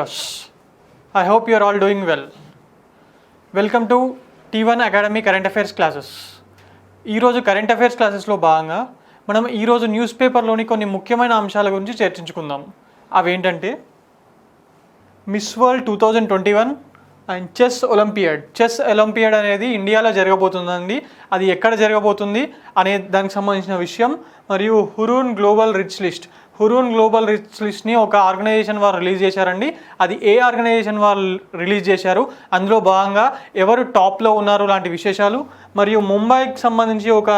viewers, I hope you are all doing well. Welcome to T1 Academy Current Affairs classes. ఈరోజు current affairs క్లాసెస్లో భాగంగా మనం ఈరోజు news పేపర్లోని కొన్ని ముఖ్యమైన అంశాల గురించి చర్చించుకుందాం. అవేంటంటే miss World 2021 and chess olympiad అనేది ఇండియాలో జరగబోతుందండి. అది ఎక్కడ జరగబోతుంది అనే దానికి సంబంధించిన విషయం, మరియు హురూన్ గ్లోబల్ రిచ్ లిస్ట్ని ఒక ఆర్గనైజేషన్ వారు రిలీజ్ చేశారండి. అది ఏ ఆర్గనైజేషన్ వారు రిలీజ్ చేశారు, అందులో భాగంగా ఎవరు టాప్లో ఉన్నారు లాంటి విశేషాలు, మరియు ముంబైకి సంబంధించి ఒక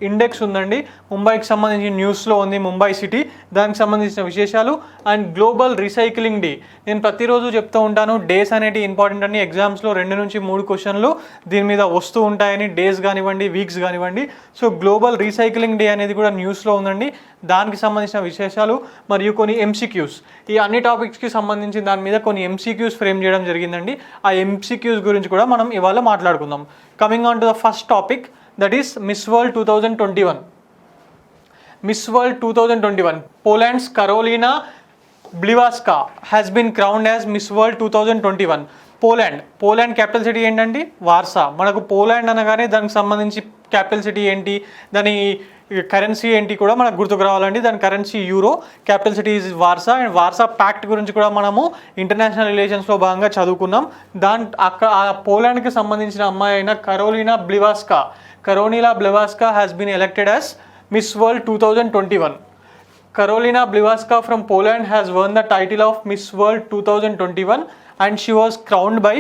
ఇండెక్స్ ఉందండి. ముంబైకి సంబంధించి న్యూస్లో ఉంది, ముంబై సిటీ, దానికి సంబంధించిన విశేషాలు. And global recycling day. నేను ప్రతిరోజు చెప్తూ ఉంటాను, డేస్ అనేవి ఇంపార్టెంట్ అని. ఎగ్జామ్స్లో 2 నుంచి 3 క్వశ్చన్లు దీని మీద వస్తూ ఉంటాయని, డేస్ కానివ్వండి, వీక్స్ కానివ్వండి. సో గ్లోబల్ రీసైక్లింగ్ డే అనేది కూడా న్యూస్లో ఉందండి. దానికి సంబంధించిన విశేషాలు మరియు కొన్ని ఎంసీక్యూస్, ఈ అన్ని టాపిక్స్కి సంబంధించిన దాని మీద కొన్ని ఎంసీక్యూస్ ఫ్రేమ్ చేయడం జరిగిందండి. ఆ ఎంసీక్యూస్ గురించి కూడా మనం ఇవాళ మాట్లాడుకుందాం. Coming on to the first topic, that is Miss World 2021. Miss World 2021, Poland's Karolina Bielawska has been crowned as Miss World 2021. Poland capital city ఏంటండి? వార్సా. మనకు పోలాండ్ అనగానే దానికి సంబంధించి క్యాపిటల్ సిటీ ఏంటి, దాని కరెన్సీ ఏంటి కూడా మనకు గుర్తుకు రావాలండి. దాని currency euro, capital city is Warsaw. And Warsaw pact గురించి కూడా మనము ఇంటర్నేషనల్ రిలేషన్స్లో భాగంగా చదువుకున్నాం. అక్కడ ఆ పోలాండ్కి సంబంధించిన అమ్మాయి అయిన Karolina Bielawska has been elected as Miss World 2021. Karolina Bliwaska from Poland has won the title of Miss World 2021 and she was crowned by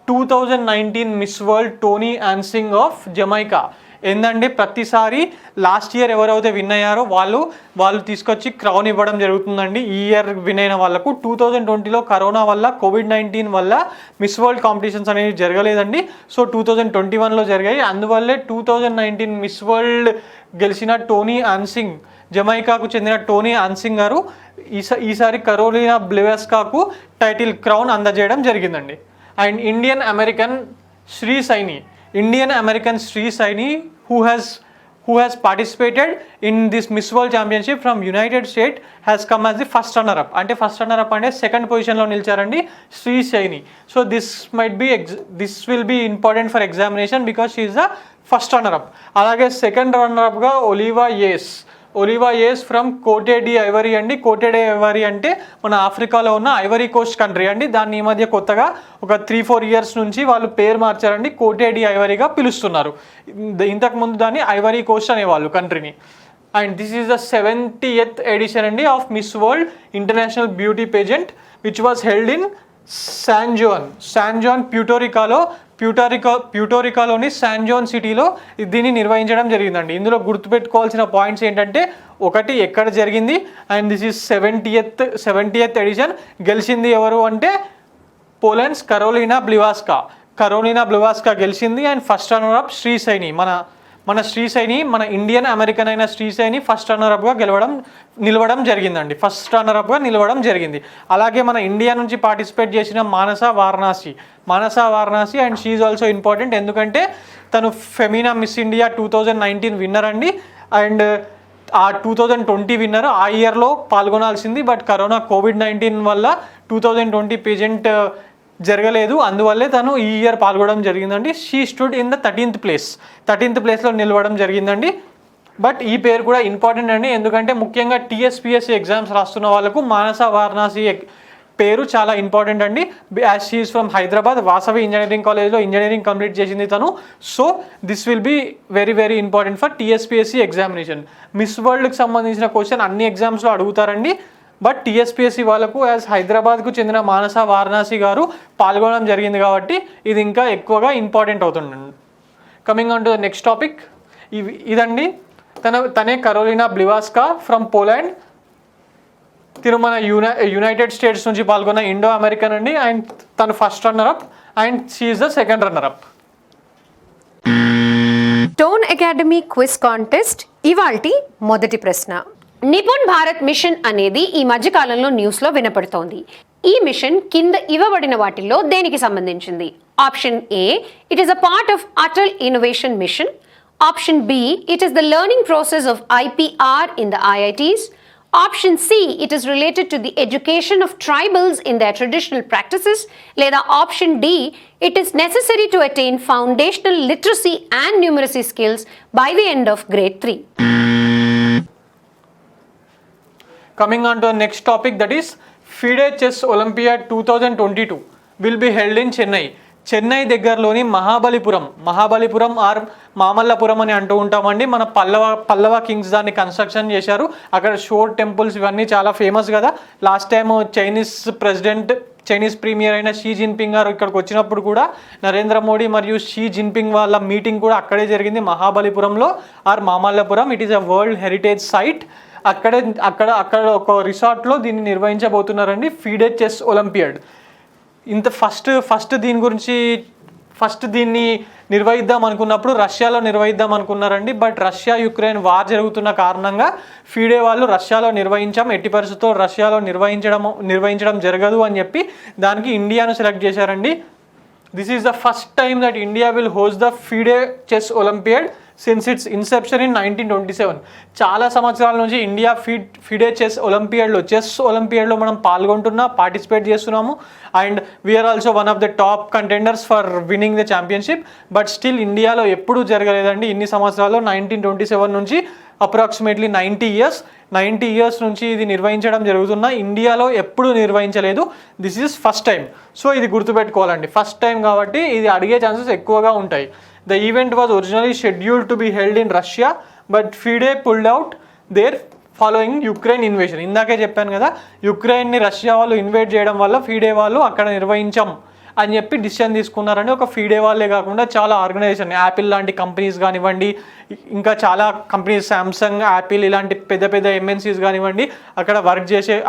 2019 Miss World Toni Ansing of Jamaica. ఏంటంటే ప్రతిసారి last year ఎవరైతే win అయ్యారో వాళ్ళు తీసుకొచ్చి crown ఇవ్వడం జరుగుతుందండి. ఈ year win అయిన వాళ్ళకు 2020లో కరోనా వల్ల, కోవిడ్-19 వల్ల మిస్ వరల్డ్ కాంపిటీషన్స్ అనేవి జరగలేదండి. సో 2021లో జరిగాయి. అందువల్లే 2019 మిస్ వరల్డ్ గెలిచిన టోనీ ఆన్సింగ్, జమైకాకు చెందిన టోనీ ఆన్సింగ్ గారు ఈసారి కరోలినా బ్లివాస్కాకు టైటిల్ క్రౌన్ అందజేయడం జరిగిందండి. And Indian American Shree Saini who has participated in this Miss World Championship from United States has come as the first runner up. అంటే ఫస్ట్ రన్నర్ అప్ అంటే second పొజిషన్లో నిలిచారండి Shree Saini. So this will be important for examination because she is the first runner up. అలాగే second runner అప్గా Olivia Yace from Cote d'Ivoire అండి. Cote D Ivory అంటే మన ఆఫ్రికాలో ఉన్న ఐవరీ కోస్ట్ కంట్రీ అండి. దాన్ని ఈ మధ్య కొత్తగా ఒక 3-4 ఇయర్స్ నుంచి వాళ్ళు పేరు మార్చారండి, కోటే డి ఐవరీగా పిలుస్తున్నారు. ఇంతకుముందు దాన్ని ఐవరీ కోస్ట్ అనేవాళ్ళు కంట్రీని. And this is the 70th edition అండి of Miss World international beauty pageant which was held in San Juan ప్యూటోరికాలోని శాన్ జోన్ సిటీలో దీన్ని నిర్వహించడం జరిగిందండి. ఇందులో గుర్తుపెట్టుకోవాల్సిన పాయింట్స్ ఏంటంటే, ఒకటి ఎక్కడ జరిగింది, and this is 70th edition. గెలిచింది ఎవరు అంటే పోలాండ్స్ కరోలినా బ్లివాస్కా గెలిచింది. And first runner up Shree Saini, మన ఇండియన్ అమెరికన్ అయిన శ్రీ సైని ఫస్ట్ రన్నర్ అప్గా నిలవడం జరిగింది. అలాగే మన ఇండియా నుంచి పార్టిసిపేట్ చేసిన Manasa Varanasi and she is also important, ఎందుకంటే తను ఫెమినా మిస్ ఇండియా 2019 విన్నర్ అండి. అండ్ ఆ 2020 విన్నర్ ఆ ఇయర్లో పాల్గొనాల్సింది, బట్ కోవిడ్-19 వల్ల 2020 పేజెంట్ జరగలేదు. అందువల్లే తను ఈ ఇయర్ పాల్గొనడం జరిగిందండి. She stood in the 13th ప్లేస్లో నిలవడం జరిగిందండి. బట్ ఈ పేరు కూడా ఇంపార్టెంట్ అండి, ఎందుకంటే ముఖ్యంగా టీఎస్పీఎస్సీ ఎగ్జామ్స్ రాస్తున్న వాళ్ళకు మానసా వారణాసి పేరు చాలా ఇంపార్టెంట్ అండి. As she is from Hyderabad, Vasavi engineering కాలేజ్లో ఇంజనీరింగ్ కంప్లీట్ చేసింది తను. So this will be very very important for TSPSC examination. Miss వరల్డ్కి సంబంధించిన క్వశ్చన్ అన్ని ఎగ్జామ్స్లో అడుగుతారండి, బట్ టీఎస్పీఎస్సీ వాళ్ళకు యాజ్ హైదరాబాద్కు చెందిన మానసా వారణాసి గారు పాల్గొనడం జరిగింది కాబట్టి ఇది ఇంకా ఎక్కువగా ఇంపార్టెంట్ అవుతుందండి. Coming on to the next topic, ఇదండి తనే కరోలినా బ్లివాస్కా ఫ్రమ్ పోలాండ్. తిను మన యునైటెడ్ స్టేట్స్ నుంచి పాల్గొన్న ఇండో అమెరికన్ అండి. అండ్ తను first runner up and she is the second runner up. Tone Academy quiz contest ఇవాల్టి మొదటి ప్రశ్న. నిపుణ్ భారత్ మిషన్ అనేది ఈ మధ్య కాలంలో న్యూస్ లో వినపడుతోంది. ఈ మిషన్ కింద ఇవ్వబడిన వాటిల్లో దేనికి సంబంధించింది? Option A, it is a part of Atal innovation mission. Option B, it is the learning process of IPR in the IITs. Option C, it is related to the education of tribals in their traditional practices. లేదా option D, it is necessary to attain foundational literacy and numeracy skills by the end of grade 3. Coming on to the next topic, that is FIDE Chess Olympiad 2022 will be held in Chennai. Chennai దగ్గరలోని Mahabalipuram are Mamallapuram అని అంటూ ఉంటామండి. మన Pallava Kings దాన్ని construction చేశారు. అక్కడ షోర్ temples ఇవన్నీ చాలా ఫేమస్ కదా. లాస్ట్ టైం చైనీస్ ప్రీమియర్ అయిన షీ జిన్పింగ్ గారు ఇక్కడికి వచ్చినప్పుడు కూడా నరేంద్ర మోడీ మరియు షీ జిన్పింగ్ వాళ్ళ మీటింగ్ కూడా అక్కడే జరిగింది, మహాబలిపురంలో or Mamallapuram. It is a world heritage site. అక్కడ ఒక రిసార్ట్లో దీన్ని నిర్వహించబోతున్నారండి, FIDE చెస్ ఒలింపియాడ్. ఫస్ట్ దీన్ని నిర్వహిద్దాం అనుకున్నప్పుడు రష్యాలో నిర్వహిద్దాం అనుకున్నారండి. బట్ రష్యా యుక్రెయిన్ వార్ జరుగుతున్న కారణంగా FIDE వాళ్ళు రష్యాలో నిర్వహించాం, ఎట్టి పరిస్థితుల్లో రష్యాలో నిర్వహించడం జరగదు అని చెప్పి దానికి ఇండియాను సెలెక్ట్ చేశారండి. This is the first time that India will host the FIDE chess olympiad since it's Inception in 1927. చాలా సంవత్సరాల నుంచి ఇండియా FIDE చెస్ ఒలింపియాడ్లో మనం పార్టిసిపేట్ చేస్తున్నాము. And we're also one of the top contenders for winning the championship. But still ఇండియాలో ఎప్పుడూ జరగలేదండి ఇన్ని సంవత్సరాల్లో. 1927 నుంచి అప్రాక్సిమేట్లీ 90 ఇయర్స్ నుంచి ఇది నిర్వహించడం జరుగుతున్నా ఇండియాలో ఎప్పుడు నిర్వహించలేదు. This is first time. So ఇది గుర్తుపెట్టుకోవాలండి, ఫస్ట్ టైం కాబట్టి ఇది అడిగే ఛాన్సెస్ ఎక్కువగా ఉంటాయి. The event was originally scheduled to be held in Russia, but FIDE pulled out there following Ukraine invasion. ఇందాకే చెప్పాను కదా, యుక్రెయిన్ని రష్యా వాళ్ళు ఇన్వైట్ చేయడం వల్ల FIDE వాళ్ళు అక్కడ నిర్వహించాం అని చెప్పి డిసిషన్ తీసుకున్నారని. ఒక FIDE వాళ్ళే కాకుండా చాలా ఆర్గనైజేషన్, యాపిల్ లాంటి కంపెనీస్ కానివ్వండి, ఇంకా చాలా కంపెనీస్, శాంసంగ్, యాపిల్ ఇలాంటి పెద్ద MNCs కానివ్వండి,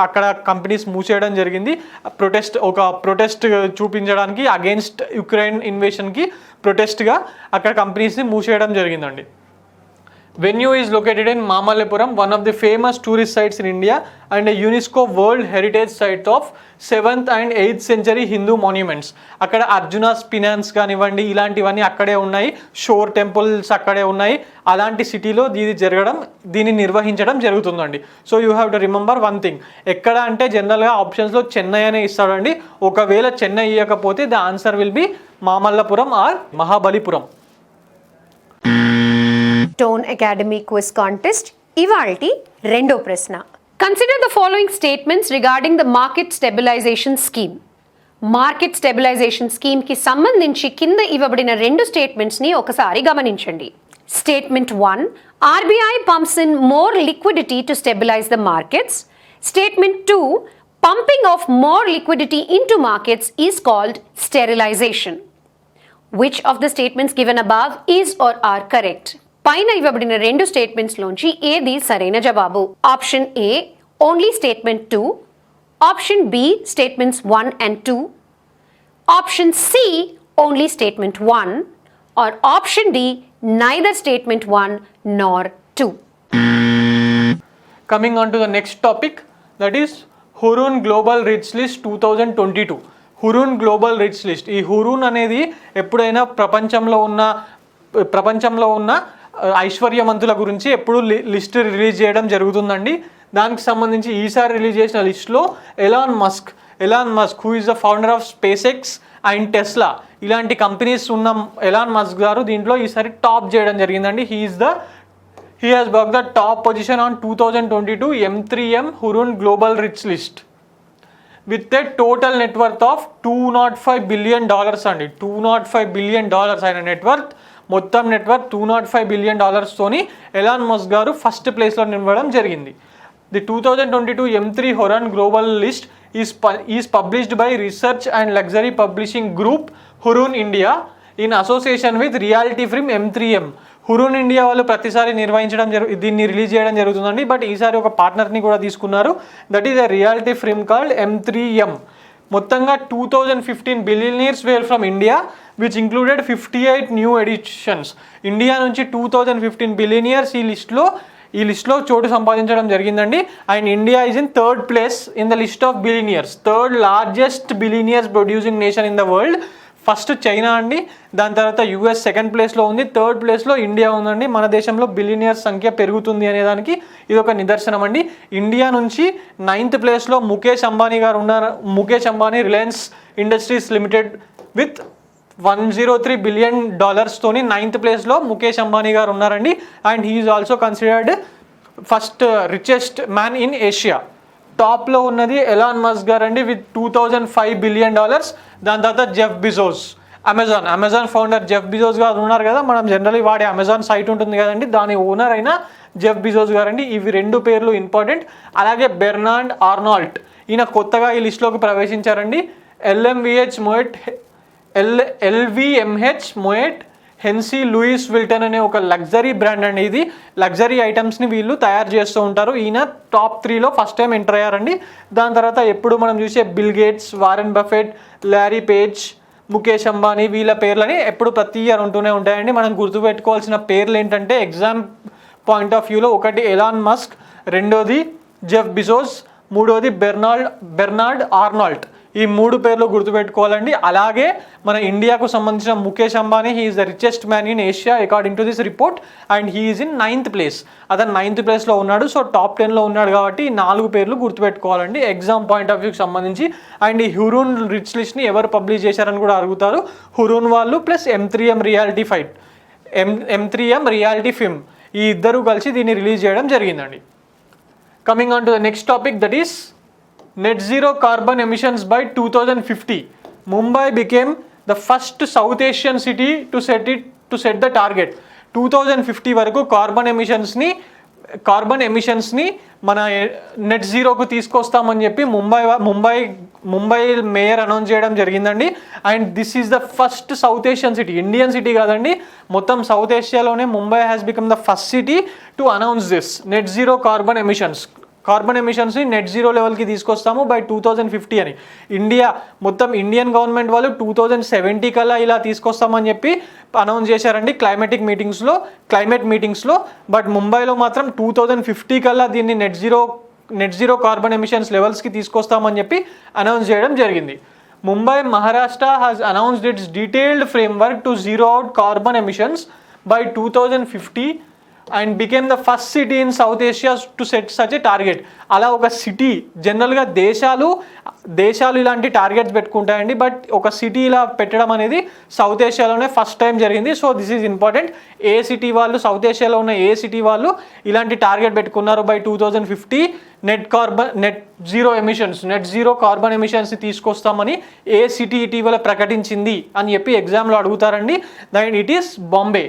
అక్కడ కంపెనీస్ మూసేయడం జరిగింది. ప్రొటెస్ట్ చూపించడానికి అగేన్స్ట్ యుక్రెయిన్ ఇన్వేషన్కి ప్రొటెస్ట్గా అక్కడ కంపెనీస్ని మూసేయడం జరిగిందండి. Venue is located in Mamallapuram, one of the famous tourist sites in India and a UNESCO World Heritage Site of 7th and 8th century Hindu monuments. అక్కడ అర్జునాస్ పినాన్స్ కానివ్వండి ఇలాంటివన్నీ అక్కడే ఉన్నాయి, షోర్ టెంపుల్స్ అక్కడే ఉన్నాయి. అలాంటి సిటీలో దీన్ని నిర్వహించడం జరుగుతుందండి. So you have to remember one thing, ఎక్కడ అంటే జనరల్గా ఆప్షన్స్లో చెన్నై అనే ఇస్తాడండి. ఒకవేళ చెన్నై ఇవ్వకపోతే the answer will be Mamallapuram or Mahabalipuram. Tone Academy quiz contest ఇవాల్టి రెండో ప్రశ్న. Consider the following statements regarding the market stabilization scheme. Market stabilization scheme కి సంబంధించి కింద ఇవ్వబడిన రెండు స్టేట్మెంట్స్ ని ఒకసారి గమనించండి. Statement 1, RBI pumps in more liquidity to stabilize the markets. Statement 2, pumping of more liquidity into markets is called sterilization. Which of the statements given above is or are correct? పైన ఇవ్వబడిన రెండు statements లోంచి ఏది సరైన జవాబు? Option A only statement 2, option B statements 1 and 2, option C only statement 1, or option D neither statement 1 nor 2. Coming on to the next topic, that is Hurun Global Rich List 2022. Hurun global rich list. ఈ Hurun అనేది ఎప్పుడైనా ప్రపంచంలో ఉన్న ఐశ్వర్యవంతుల గురించి ఎప్పుడు list release చేయడం జరుగుతుందండి. దానికి సంబంధించి ఈసారి రిలీజ్ చేసిన లిస్ట్లో Elon Musk who is the founder of SpaceX and Tesla ఇలాంటి కంపెనీస్ ఉన్న ఎలాన్ మస్క్ గారు దీంట్లో ఈసారి టాప్ చేయడం జరిగిందండి. హీ హాస్ బర్గ్ the top position on 2022 M3M Hurun global rich list with a total net worth of $205 billion అండి. $205 billion ఆయన నెట్వర్త్, మొత్తం నెట్వర్క్ $205 billion తోని ఎలాన్ మస్క్ గారు ఫస్ట్ ప్లేస్లో నిలవడం జరిగింది. The 2022 M3 Hurun global list is published by research and luxury publishing group Hurun India in association with reality film M3M. Hurun India వాళ్ళు ప్రతిసారి దీన్ని రిలీజ్ చేయడం జరుగుతుందండి. బట్ ఈసారి ఒక పార్ట్నర్ని కూడా తీసుకున్నారు, that is a reality film called M3M. మొత్తంగా 2015 billionaires were from India which included 58 new editions. India నుంచి 2015 బిలియనియర్స్ ఈ లిస్ట్లో చోటు సంపాదించడం జరిగిందండి. And India is in 3rd place in the list of billionaires, 3rd largest billionaires producing nation in the world. First China అండి, దాని తర్వాత US second ప్లేస్లో ఉంది, థర్డ్ ప్లేస్లో ఇండియా ఉందండి. మన దేశంలో బిలియనియర్స్ సంఖ్య పెరుగుతుంది అనేదానికి ఇది ఒక నిదర్శనం అండి. ఇండియా నుంచి 9th ప్లేస్లో ముఖేష్ అంబానీ గారు ఉన్నారు. Mukesh Ambani Reliance Industries Limited with $103 billion తోని 9th ప్లేస్లో ముఖేష్ అంబానీ గారు ఉన్నారండి. And he's also considered first richest man in Asia. టాప్లో ఉన్నది ఎలాన్ మస్క్ గారు అండి విత్ $2005 బిలియన్. దాని తర్వాత Jeff Bezos, Amazon founder Jeff Bezos గారు ఉన్నారు కదా, మనం జనరల్లీ వాడే అమెజాన్ సైట్ ఉంటుంది కదండి, దాని ఓనర్ అయిన జెఫ్ బిజోస్ గారు అండి. ఇవి 2 పేర్లు ఇంపార్టెంట్. అలాగే బెర్నార్డ్ ఆర్నాల్ట్, ఈయన కొత్తగా ఈ లిస్టులోకి ప్రవేశించారండి. LVMH మొయట్ హెన్సీ లూయిస్ విల్టన్ అనే ఒక లగ్జరీ బ్రాండ్ అండి. ఇది లగ్జరీ ఐటమ్స్ని వీళ్ళు తయారు చేస్తూ ఉంటారు. ఈయన టాప్ 3లో ఫస్ట్ టైం ఎంటర్ అయ్యారండి. దాని తర్వాత ఎప్పుడు మనం చూసే bill gates, Warren Buffett, Larry Page, Mukesh Ambani వీళ్ళ పేర్లని ఎప్పుడు ప్రతి ఇయర్ ఉంటూనే ఉంటాయండి. మనం గుర్తుపెట్టుకోవాల్సిన పేర్లు ఏంటంటే ఎగ్జామ్ పాయింట్ ఆఫ్ వ్యూలో, ఒకటి ఎలాన్ మస్క్, రెండోది జెఫ్ బిజోస్, మూడోది బెర్నార్డ్ ఆర్నాల్ట్. ఈ 3 పేర్లు గుర్తుపెట్టుకోవాలండి. అలాగే మన ఇండియాకు సంబంధించిన Mukesh Ambani, he is the richest man in Asia according to this report, and he is in 9th place. అతను 9th ప్లేస్లో ఉన్నాడు. సో టాప్ 10లో ఉన్నాడు కాబట్టి ఈ 4 పేర్లు గుర్తుపెట్టుకోవాలండి ఎగ్జామ్ పాయింట్ ఆఫ్ వ్యూకి సంబంధించి. అండ్ ఈ హురూన్ రిచ్ లిస్ట్ని ఎవరు పబ్లిష్ చేశారని కూడా అడుగుతారు. హురూన్ వాళ్ళు ప్లస్ M3M రియాలిటీ ఫిల్మ్, ఈ ఇద్దరు కలిసి దీన్ని రిలీజ్ చేయడం జరిగిందండి. Coming on to the next topic, that is net zero carbon emissions by 2050. Mumbai became the first South Asian city to set the target. 2050 వరకు కార్బన్ ఎమిషన్స్ని మన net జీరోకు తీసుకొస్తామని చెప్పి ముంబై మేయర్ అనౌన్స్ చేయడం జరిగిందండి. And this is the first South Asian city, Indian city కాదండి, మొత్తం South ఏషియాలోనే Mumbai has become the first city to announce this net zero carbon ఎమిషన్స్ని నెట్ జీరో లెవెల్కి తీసుకొస్తాము బై 2050 అని. ఇండియన్ గవర్నమెంట్ వాళ్ళు 2070 కల్లా ఇలా తీసుకొస్తామని చెప్పి అనౌన్స్ చేశారండి క్లైమేట్ మీటింగ్స్లో. బట్ ముంబైలో మాత్రం 2050 కల్లా దీన్ని నెట్ జీరో కార్బన్ ఎమిషన్స్ లెవెల్స్కి తీసుకొస్తామని చెప్పి అనౌన్స్ చేయడం జరిగింది. Maharashtra has announced its detailed framework to zero out carbon emissions by 2050 and became the first city in South Asia to set such a target. అలా ఒక సిటీ, జనరల్గా దేశాలు ఇలాంటి targets పెట్టుకుంటాయండి, బట్ ఒక సిటీ ఇలా పెట్టడం అనేది సౌత్ ఏషియాలోనే ఫస్ట్ టైం జరిగింది. So this is important. South ఏషియాలో ఉన్న ఏ సిటీ వాళ్ళు ఇలాంటి టార్గెట్ పెట్టుకున్నారు బై 2050 నెట్ జీరో కార్బన్ ఎమిషన్స్ని తీసుకొస్తామని ఏ సిటీ ఇటీవల ప్రకటించింది అని చెప్పి ఎగ్జామ్లో అడుగుతారండి. Then it is Bombay.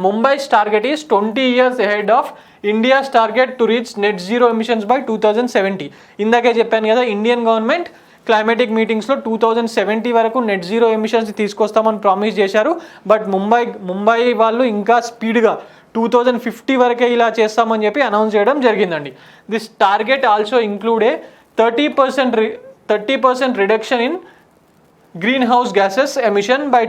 Mumbai's target is 20 years ahead of India's target to reach net zero emissions by 2070. ఇందాకే చెప్పాను కదా, ఇండియన్ గవర్నమెంట్ క్లైమేటిక్ మీటింగ్స్లో 2070 వరకు నెట్ జీరో ఎమిషన్స్ తీసుకొస్తామని ప్రామిస్ చేశారు. బట్ ముంబై వాళ్ళు ఇంకా స్పీడ్గా 2050 వరకే ఇలా చేస్తామని చెప్పి అనౌన్స్ చేయడం జరిగిందండి. This target also include a 30% reduction in greenhouse gases emission by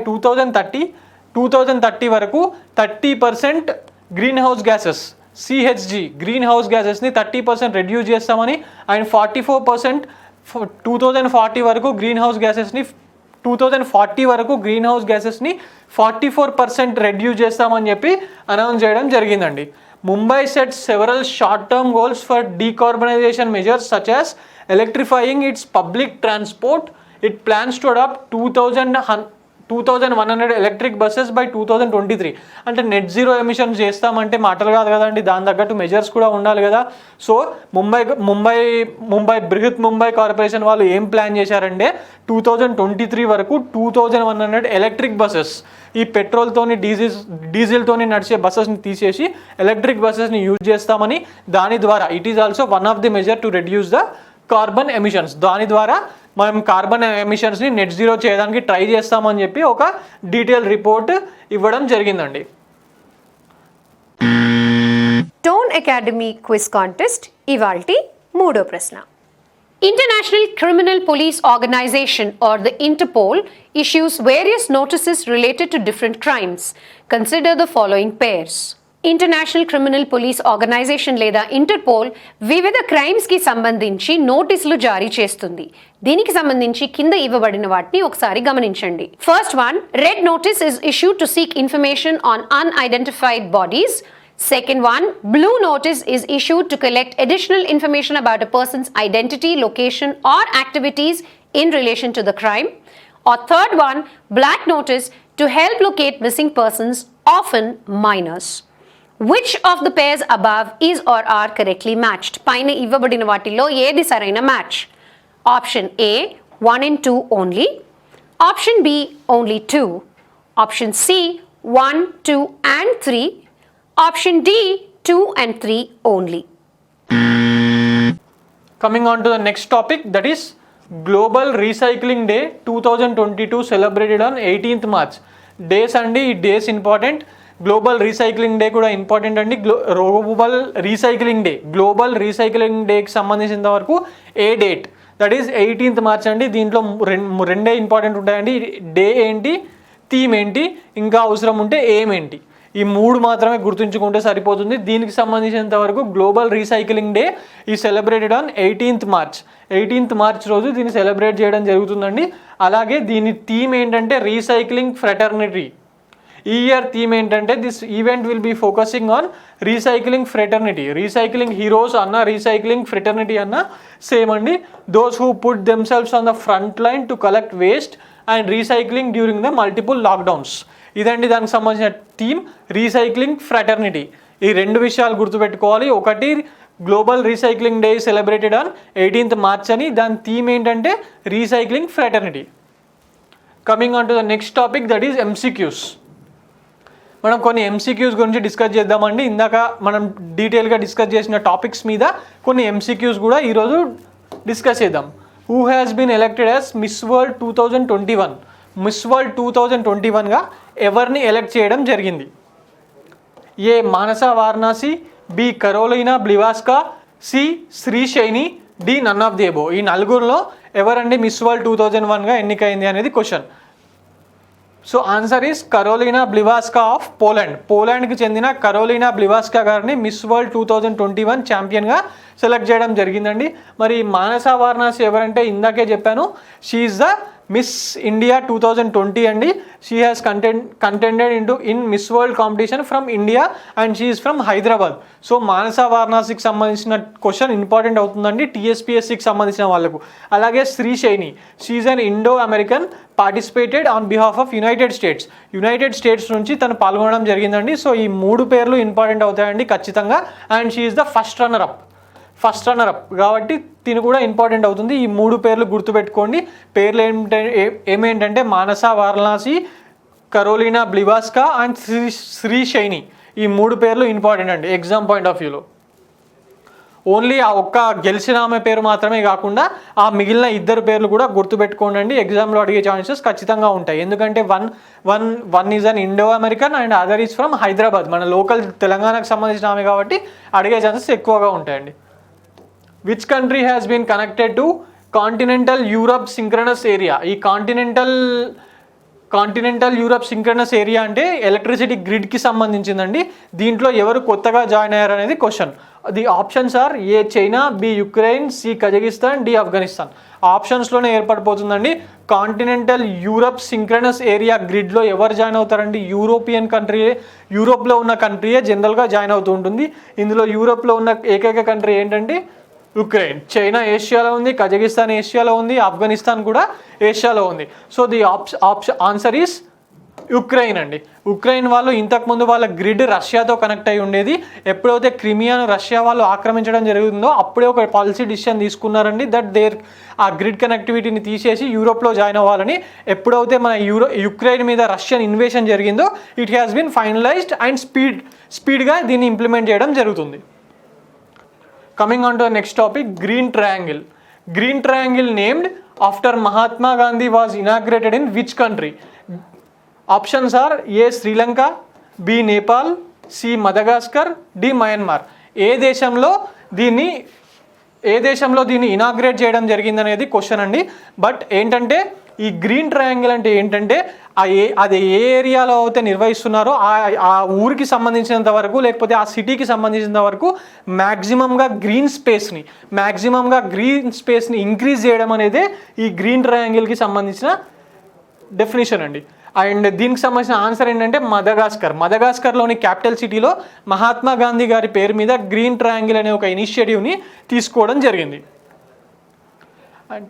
2030 వరకు 30% greenhouse gases CHG greenhouse గ్యాసెస్ని 30% రెడ్యూస్ చేస్తామని, అండ్ 44% 2040 వరకు గ్రీన్ హౌస్ గ్యాసెస్ని 44% రెడ్యూస్ చేస్తామని చెప్పి అనౌన్స్ చేయడం జరిగిందండి. Mumbai set several short term goals for decarbonization measures such as electrifying its public transport. It plans to adopt 2100 electric buses by 2023. అంటే net zero emissions చేస్తామంటే మాటలు కాదు కదండి, దాని తగ్గట్టు మెజర్స్ కూడా ఉండాలి కదా. సో బృహత్ ముంబై కార్పొరేషన్ వాళ్ళు ఏం ప్లాన్ చేశారంటే 2023 వరకు 2100 ఎలక్ట్రిక్ బస్సెస్, ఈ పెట్రోల్తోని డీజిల్తోని నడిచే బస్సెస్ని తీసేసి ఎలక్ట్రిక్ బస్సెస్ని యూజ్ చేస్తామని, దాని ద్వారా it is also one of the measure to reduce the carbon emissions. దాని ద్వారా మనం కార్బన్ ఎమిషన్స్ని నెట్ జీరో చేయడానికి ట్రై చేస్తామని చెప్పి ఒక డీటెయిల్ రిపోర్ట్ ఇవ్వడం జరిగిందండి. టోన్ అకాడమీ క్విజ్ కాంటెస్ట్ ఇవాల్టి 3వ ప్రశ్న. International Criminal Police Organization or the Interpol issues various notices related to different crimes. Consider the following pairs. International criminal police organization లేదా ఇంటర్పోల్ వివిధ క్రైమ్స్ కి సంబంధించి నోటీసులు జారీ చేస్తుంది. దీనికి సంబంధించి కింద ఇవ్వబడిన వాటిని ఒకసారి గమనించండి. First one, red notice is issued to seek information on unidentified bodies. Second one, blue notice is issued to collect additional information about a person's identity, location or activities in relation to the crime. Or third one, black notice to help locate missing persons, often minors. Which of the pairs above is or are correctly matched? పైన ఇవ్వబడిన వాటిలో ఏది సరైన match? Option A, 1 and 2 only. Option B, only 2. Option C, 1, 2 and 3. Option D, 2 and 3 only. Coming on to the next topic, that is Global Recycling Day 2022 celebrated on 18th March. Days అండి, ఈ days important. Global recycling day కూడా important అండి. Global recycling day, global recycling డేకి సంబంధించిన వరకు ఏ date, that is 18th March అండి. దీంట్లో రెండే ఇంపార్టెంట్ ఉంటాయండి. డే ఏంటి, థీమ్ ఏంటి, ఇంకా అవసరం ఉంటే ఏం ఏంటి, ఈ మూడు మాత్రమే గుర్తుంచుకుంటే సరిపోతుంది. దీనికి సంబంధించినంత వరకు global recycling day is celebrated on 18th March. 18th March రోజు దీన్ని సెలబ్రేట్ చేయడం జరుగుతుందండి. అలాగే దీని థీమ్ ఏంటంటే రీసైక్లింగ్ ఫ్రెటర్నిటీ. ఈ ఇయర్ థీమ్ ఏంటంటే this event will be focusing on recycling fraternity. Recycling heroes అన్న, రీసైక్లింగ్ ఫ్రెటర్నిటీ అన్న సేమ్ అండి. Those who put themselves on the front line to collect waste and recycling during the multiple lockdowns. ఇదండి దానికి సంబంధించిన theme, recycling fraternity. ఈ రెండు విషయాలు గుర్తుపెట్టుకోవాలి. ఒకటి, global recycling day celebrated on 18th March అని, దాని థీమ్ ఏంటంటే recycling fraternity. Coming on to the next topic, that is MCQs. మనం కొన్ని MCQs గురించి డిస్కస్ చేద్దామండి. ఇందాక మనం డీటెయిల్గా డిస్కస్ చేసిన టాపిక్స్ మీద కొన్ని MCQs కూడా ఈరోజు డిస్కస్ చేద్దాం. Who has been elected as Miss World 2021? Miss World 2021గా ఎవరిని ఎలెక్ట్ చేయడం జరిగింది? A Manasa Varanasi, B Karolina Bielawska, C Shree Saini, D none of the above. ఈ నలుగురిలో ఎవరండి మిస్ వరల్డ్ 2001గా ఎన్నికైంది అనేది question. So answer is Karolina Bielawska of Poland. పోలాండ్కి చెందిన కరోలినా బ్లివాస్కా గారిని మిస్ వరల్డ్ 2021 ఛాంపియన్గా సెలెక్ట్ చేయడం జరిగిందండి. మరి మానస వారణాసి ఎవరంటే ఇందాకే చెప్పాను, she is the Miss India 2020 అండి. She has contended in Miss World competition from India and she is from Hyderabad. So Manasa వారణాసికి సంబంధించిన క్వశ్చన్ ఇంపార్టెంట్ అవుతుందండి TSPSCకి సంబంధించిన వాళ్ళకు. అలాగే Shree Saini, she is an Indo American, participated on behalf of United States నుంచి తను పాల్గొనడం జరిగిందండి. సో ఈ మూడు పేర్లు ఇంపార్టెంట్ అవుతాయండి ఖచ్చితంగా. And she is the first runner up కాబట్టి తిని కూడా ఇంపార్టెంట్ అవుతుంది. ఈ మూడు పేర్లు గుర్తుపెట్టుకోండి. పేర్లు ఏమేంటంటే మానస వారణాసి, కరోలినా బ్లివాస్కా అండ్ శ్రీశైని. ఈ మూడు పేర్లు ఇంపార్టెంట్ అండి ఎగ్జామ్ పాయింట్ ఆఫ్ వ్యూలో. ఓన్లీ ఆ ఒక్క గెలిచిన ఆమె పేరు మాత్రమే కాకుండా ఆ మిగిలిన ఇద్దరు పేర్లు కూడా గుర్తుపెట్టుకోండి అండి. ఎగ్జామ్లో అడిగే ఛాన్సెస్ ఖచ్చితంగా ఉంటాయి. ఎందుకంటే one is an Indo American and other is from Hyderabad. మన లోకల్ తెలంగాణకు సంబంధించిన ఆమె కాబట్టి అడిగే ఛాన్సెస్ ఎక్కువగా ఉంటాయండి. Which country has been connected to continental Europe synchronous area? ఈ కాంటినెంటల్ యూరప్ సింక్రనస్ ఏరియా అంటే ఎలక్ట్రిసిటీ గ్రిడ్కి సంబంధించిందండి. దీంట్లో ఎవరు కొత్తగా జాయిన్ అయ్యారు అనేది question. The options are A China, B Ukraine, C Kazakhstan, D Afghanistan. ఆప్షన్స్లోనే ఏర్పడిపోతుందండి. కాంటినెంటల్ యూరప్ సింక్రనస్ ఏరియా గ్రిడ్లో ఎవరు జాయిన్ అవుతారండి? యూరోపియన్ కంట్రీ, యూరోప్లో ఉన్న కంట్రీయే జనరల్గా జాయిన్ అవుతూ ఉంటుంది. ఇందులో యూరోప్లో ఉన్న ఏకైక కంట్రీ ఏంటంటే యుక్రెయిన్. చైనా ఏషియాలో ఉంది, కజకిస్తాన్ ఏషియాలో ఉంది, ఆఫ్ఘనిస్తాన్ కూడా ఏషియాలో ఉంది. So the answer is Ukraine అండి. యుక్రెయిన్ వాళ్ళు ఇంతకుముందు వాళ్ళ గ్రిడ్ రష్యాతో కనెక్ట్ అయి ఉండేది. ఎప్పుడైతే క్రిమియాను రష్యా వాళ్ళు ఆక్రమించడం జరుగుతుందో అప్పుడే ఒక పాలసీ డిసిషన్ తీసుకున్నారండి దట్ ఆ గ్రిడ్ కనెక్టివిటీని తీసేసి యూరోప్లో జాయిన్ అవ్వాలని. ఎప్పుడైతే మన యుక్రెయిన్ మీద రష్యన్ ఇన్వేషన్ జరిగిందో it has been finalized and స్పీడ్గా దీన్ని ఇంప్లిమెంట్ చేయడం జరుగుతుంది. Coming on to the next topic, Green Triangle. Green Triangle named after Mahatma Gandhi was inaugurated in which country? Options are A. Sri Lanka, B. Nepal, C. Madagascar, D. Myanmar. ఏ దేశంలో దీన్ని inaugurate చేయడం జరిగిందనేది question అండి. But ఏంటంటే ఈ green triangle అంటే ఏంటంటే అది ఏ ఏరియాలో అయితే నిర్వహిస్తున్నారో ఆ ఊరికి సంబంధించినంత వరకు లేకపోతే ఆ సిటీకి సంబంధించినంత వరకు మ్యాక్సిమంగా గ్రీన్ స్పేస్ని ఇంక్రీజ్ చేయడం అనేదే ఈ గ్రీన్ ట్రయాంగిల్కి సంబంధించిన డెఫినేషన్ అండి. అండ్ దీనికి సంబంధించిన ఆన్సర్ ఏంటంటే మదగాస్కర్లోని క్యాపిటల్ సిటీలో మహాత్మా గాంధీ గారి పేరు మీద గ్రీన్ ట్రయాంగిల్ అనే ఒక ఇనిషియేటివ్ని తీసుకోవడం జరిగింది. And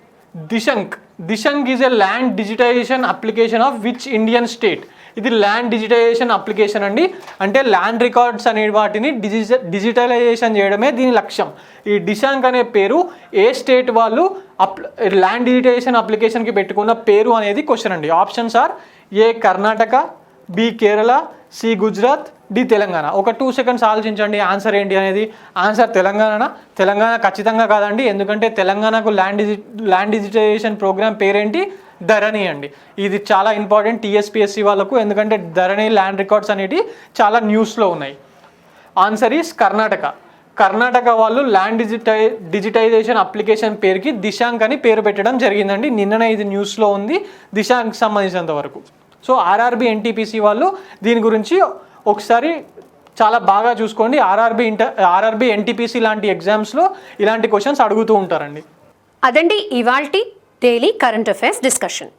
Dishank is a land digitization application of which Indian state? ఇది ల్యాండ్ డిజిటైజేషన్ అప్లికేషన్ అండి. అంటే ల్యాండ్ రికార్డ్స్ అనే వాటిని డిజిటలైజేషన్ చేయడమే దీని లక్ష్యం. ఈ దిశంక్ అనే పేరు ఏ స్టేట్ వాళ్ళు ల్యాండ్ డిజిటైజేషన్ అప్లికేషన్కి పెట్టుకున్న పేరు అనేది క్వశ్చన్ అండి. Options are A Karnataka, B Kerala, C Gujarat, D Telangana. ఒక 2 సెకండ్స్ ఆలోచించండి ఆన్సర్ ఏంటి అనేది. ఆన్సర్ తెలంగాణ ఖచ్చితంగా కాదండి. ఎందుకంటే తెలంగాణకు ల్యాండ్ డిజిటైజేషన్ ప్రోగ్రామ్ పేరేంటి? ధరణి అండి. ఇది చాలా ఇంపార్టెంట్ TSPSC వాళ్ళకు, ఎందుకంటే ధరణి ల్యాండ్ రికార్డ్స్ అనేవి చాలా న్యూస్లో ఉన్నాయి. ఆన్సర్ ఈస్ కర్ణాటక వాళ్ళు ల్యాండ్ డిజిటైజేషన్ అప్లికేషన్ పేరుకి దిశాంక్ అని పేరు పెట్టడం జరిగిందండి. నిన్ననే ఇది న్యూస్లో ఉంది దిశాంక్ సంబంధించినంత వరకు. సో RRB NTPC వాళ్ళు దీని గురించి ఒకసారి చాలా బాగా చూసుకోండి. RRB NTPC లాంటి ఎగ్జామ్స్లో ఇలాంటి క్వశ్చన్స్ అడుగుతూ ఉంటారండి. అదండి ఇవాల్టి డైలీ కరెంట్ అఫైర్స్ డిస్కషన్.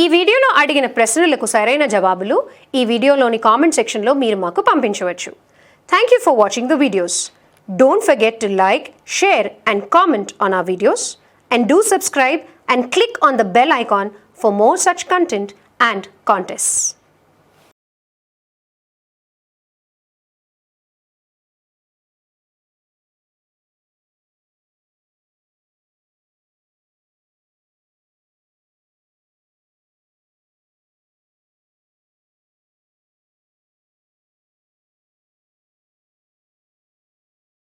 ఈ వీడియోలో అడిగిన ప్రశ్నలకు సరైన జవాబులు ఈ వీడియోలోని కామెంట్ సెక్షన్లో మీరు మాకు పంపించవచ్చు. Thank you for watching the videos. Don't forget to like, share and comment on our videos, and do subscribe and click on the bell icon for more such content and contests.